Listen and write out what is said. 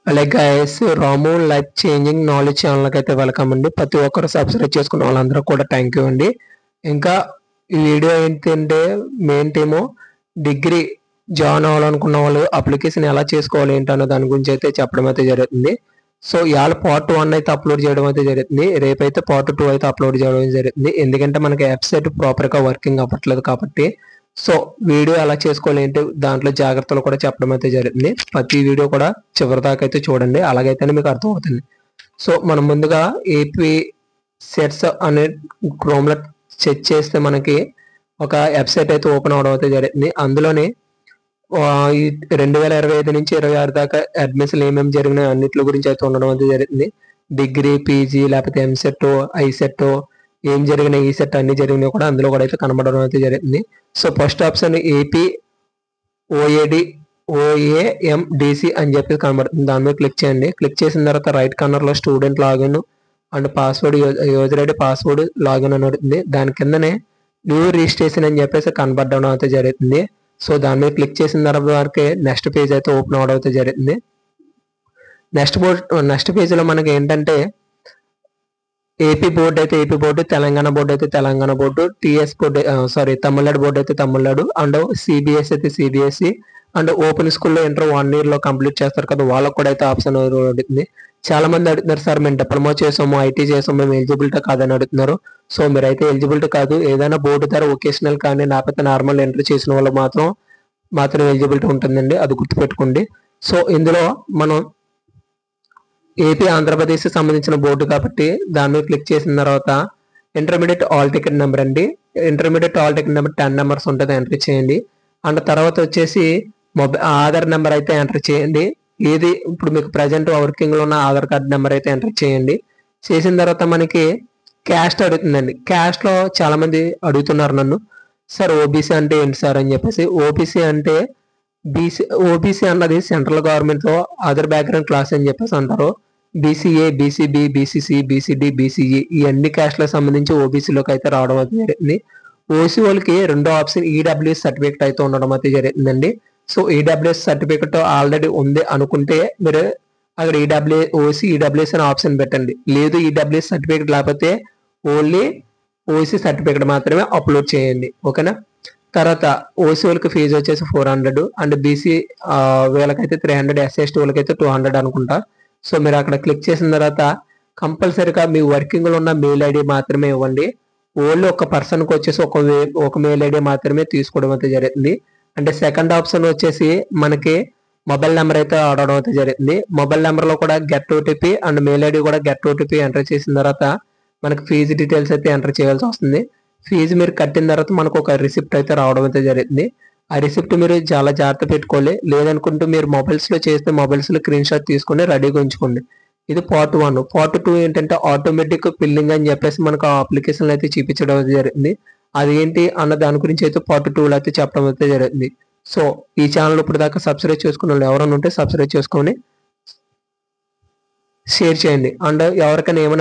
అలాగే గైస్, రాము life changing knowledge ఛానల్కి అయితే వెల్కమ్ అండి. ప్రతి ఒక్కరు సబ్స్క్రైబ్ చేసుకున్న వాళ్ళందరూ కూడా థ్యాంక్ యూ అండి. ఇంకా ఈ వీడియో ఏంటంటే మెయిన్ టీము డిగ్రీ జాయిన్ అవ్వాలనుకున్న వాళ్ళు అప్లికేషన్ ఎలా చేసుకోవాలి ఏంటన్న దాని గురించి అయితే చెప్పడం అయితే జరుగుతుంది. సో ఇవాళ పార్ట్ 1 అయితే అప్లోడ్ చేయడం అయితే జరుగుతుంది. రేపైతే పార్ట్ 2 అయితే అప్లోడ్ చేయడం జరుగుతుంది. ఎందుకంటే మనకి వెబ్సైట్ ప్రాపర్గా వర్కింగ్ అవ్వట్లేదు కాబట్టి. సో వీడియో ఎలా చేసుకోవాలి ఏంటి దాంట్లో జాగ్రత్తలు కూడా చెప్పడం అయితే జరుగుతుంది. ప్రతి వీడియో కూడా చివరి దాకా అయితే చూడండి, అలాగైతేనే మీకు అర్థమవుతుంది. సో మనం ముందుగా ఏపీ సెట్స్ అనే క్రోమ్లో చెక్ చేస్తే మనకి ఒక వెబ్సైట్ అయితే ఓపెన్ అవడం అయితే జరుగుతుంది. అందులోనే ఈ 2025 నుంచి 26 దాకా అడ్మిషన్ ఏమేమి జరిగినాయి అన్నిటి గురించి అయితే ఉండడం అయితే జరుగుతుంది. డిగ్రీ, పీజీ, లేకపోతే ఎంసెట్, ఐసెట్ ఏం జరిగినాయి, ఈ సెట్ అన్ని జరిగినాయి కూడా అందులో కూడా అయితే కనబడడం అయితే జరుగుతుంది. సో ఫస్ట్ ఆప్షన్ ఏపీ ఓఏఎండిసి అని చెప్పి కనబడుతుంది. దాని మీద క్లిక్ చేయండి. క్లిక్ చేసిన తర్వాత రైట్ కార్నర్లో student login and password, user ID, password, login అని ఉంటుంది. దాని కిందనే న్యూ రిజిస్ట్రేషన్ అని చెప్పేసి కనబడడం అయితే జరుగుతుంది. సో దాని మీద క్లిక్ చేసిన తర్వాత వరకే నెక్స్ట్ పేజ్ అయితే ఓపెన్ అవడం అయితే జరుగుతుంది. నెక్స్ట్ పేజ్లో మనకి ఏంటంటే ఏపీ బోర్డు అయితే ఏపీ బోర్డు, తెలంగాణ బోర్డు అయితే Telangana board, TS board Tamil Nadu board అయితే తమిళనాడు, అండ్ సిబిఎస్ అయితే సిబిఎస్ఈ, అండ్ ఓపెన్ స్కూల్లో ఇంటర్ 1 year లో కంప్లీట్ చేస్తారు కదా, వాళ్ళకు కూడా అయితే ఆప్షన్ అడుగుతుంది. చాలా మంది అడుగుతున్నారు, సార్ మేము డిప్లొమా చేసాము, ఐటీ చేసాము, మేము ఎలిజిబిలిటీ కాదని అడుగుతున్నారు. సో మీరైతే ఎలిజిబిలిటీ కాదు, ఏదైనా బోర్డు ద్వారా వొకేషనల్ కానీ లేకపోతే నార్మల్ ఎంట్రీ చేసిన వాళ్ళు మాత్రం ఎలిజిబిలిటీ ఉంటుందండి, అది గుర్తుపెట్టుకోండి. సో ఇందులో మనం ఏపీ ఆంధ్రప్రదేశ్ సంబంధించిన బోర్డు కాబట్టి దాని మీద క్లిక్ చేసిన తర్వాత ఇంటర్మీడియట్ ఆల్ టికెట్ నెంబర్ అండి, intermediate all ticket number 10 numbers ఉంటుంది, ఎంట్రీ చేయండి. అండ్ తర్వాత వచ్చేసి ఆధార్ నెంబర్ అయితే ఎంటర్ చేయండి. ఏది ఇప్పుడు మీకు ప్రజెంట్ వర్కింగ్ లో ఉన్న ఆధార్ కార్డ్ నెంబర్ అయితే ఎంటర్ చేయండి. చేసిన తర్వాత మనకి క్యాస్ట్ అడుగుతుందండి. క్యాస్ట్ లో చాలా మంది అడుగుతున్నారు నన్ను, సార్ ఓబీసీ అంటే ఏంటి సార్ అని చెప్పేసి. ఓబీసీ అంటే ఓబీసీ అన్నది సెంట్రల్ గవర్నమెంట్ లో అదర్ బ్యాక్గ్రౌండ్ క్లాస్ అని చెప్పేసి అంటారు. BCA, BCB, BCC, BCD, BCE ఈ అన్ని క్యాస్ట్లకు సంబంధించి ఓబీసీలోకి అయితే రావడం అయితే జరిగింది. ఓసీ వాళ్ళకి రెండో ఆప్షన్ ఈడబ్ల్యూఎస్ సర్టిఫికేట్ అయితే ఉండడం అయితే జరుగుతుందండి. సో ఈడబ్ల్యూఎస్ సర్టిఫికేట్ ఆల్రెడీ ఉంది అనుకుంటే మీరు అక్కడ ఓసీ ఈడబ్ల్యూఎస్ అనే ఆప్షన్ పెట్టండి. లేదు ఈడబ్ల్యూఎస్ సర్టిఫికేట్ లేకపోతే ఓన్లీ ఓసీ సర్టిఫికేట్ మాత్రమే అప్లోడ్ చేయండి, ఓకేనా. తర్వాత ఓసీ వాళ్ళకి ఫీజు వచ్చేసి 400, అండ్ బీసీ వీళ్ళకైతే 300, ఎస్సీ వాళ్ళకైతే 200 అనుకుంటా. సో మీరు అక్కడ క్లిక్ చేసిన తర్వాత కంపల్సరీగా మీ వర్కింగ్లో ఉన్న మెయిల్ ఐడి మాత్రమే ఇవ్వండి. ఓన్లీ ఒక పర్సన్కి వచ్చేసి ఒక మెయిల్ ఐడి మాత్రమే తీసుకోవడం అయితే జరుగుతుంది. అంటే సెకండ్ ఆప్షన్ వచ్చేసి మనకి మొబైల్ నెంబర్ అయితే ఆడడం అయితే జరుగుతుంది. మొబైల్ నెంబర్లో కూడా get OTP and mail ID కూడా గెట్ ఓటీపీ ఎంటర్ చేసిన తర్వాత మనకి ఫీజు డీటెయిల్స్ అయితే ఎంటర్ చేయాల్సి వస్తుంది. ఫీజు మీరు కట్టిన తర్వాత మనకు ఒక రిసిప్ట్ అయితే రావడం అయితే జరుగుతుంది. ఆ రిసిప్ట్ మీరు చాలా జాగ్రత్త పెట్టుకోవాలి. లేదనుకుంటే మీరు మొబైల్స్లో చేస్తే మొబైల్స్లో స్క్రీన్ షాట్ తీసుకొని రెడీగా ఉంచుకోండి. ఇది పార్ట్ 1. పార్ట్ 2 ఏంటంటే ఆటోమేటిక్ బిల్లింగ్ అని చెప్పేసి మనకు ఆ అప్లికేషన్ అయితే చూపించడం అయితే జరుగుతుంది. అది ఏంటి అన్న దాని గురించి అయితే పార్ట్ 2 అయితే చెప్పడం అయితే జరుగుతుంది. సో ఈ ఛానల్ ఇప్పుడు దాకా సబ్స్క్రైబ్ చేసుకున్న వాళ్ళు ఎవరైనా ఉంటే సబ్స్క్రైబ్ చేసుకొని షేర్ చేయండి. అండ్ ఎవరికైనా ఏమైనా